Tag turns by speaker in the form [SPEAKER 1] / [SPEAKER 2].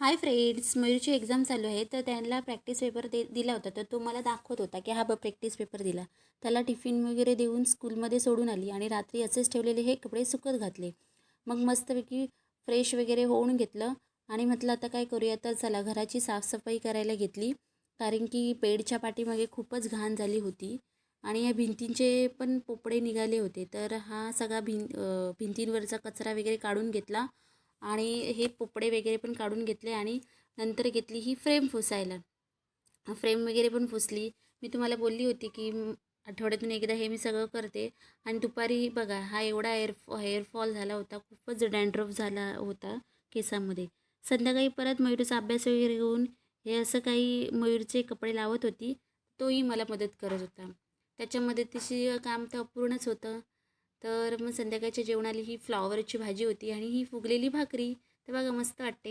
[SPEAKER 1] Hi friends, मयूरची exam चालू आहे तर त्यांना प्रॅक्टिस पेपर दिला होता. तर तो मला दाखवत होता की हा प्रॅक्टिस पेपर दिला. त्याला टिफिन वगैरे देऊन स्कूलमध्ये सोडून आली आणि रात्री असेच ठेवलेले हे कपडे सुकत घातले. मग मस्तपैकी फ्रेश वगैरे होऊन घेतलं आणि म्हटलं आता काय करूया, तर चला घराची साफसफाई करायला घेतली. कारण की बेडच्या पाठीमागे खूपच घाण झाली होती आणि या भिंतींचे पण पोपडे निघाले होते. तर हा सगळा भिंतींवरचा कचरा वगैरे काढून घेतला आणि हे पोपडे वगैरे पण काढून घेतले आणि नंतर घेतली ही फ्रेम पुसायला. फ्रेम वगैरे पण पुसली. मी तुम्हाला बोलली होती की आठवड्यातून एकदा हे मी सगळं करते. आणि दुपारी बघा हा एवढा हेअरफॉल झाला होता, खूपच डॅन्ड्रफ झाला होता केसामध्ये. संध्याकाळी परत मयूरचा अभ्यास वगैरे घेऊन हे असं काही मयूरचे कपडे लावत होती. तोही मला मदत करत होता. त्याच्या मदतीशी काम तर अपूर्णच होतं. तर मग संध्याकाळच्या जेवणाला ही फ्लॉवरची भाजी होती आणि ही फुगलेली भाकरी. तर बघा मस्त वाटते ना.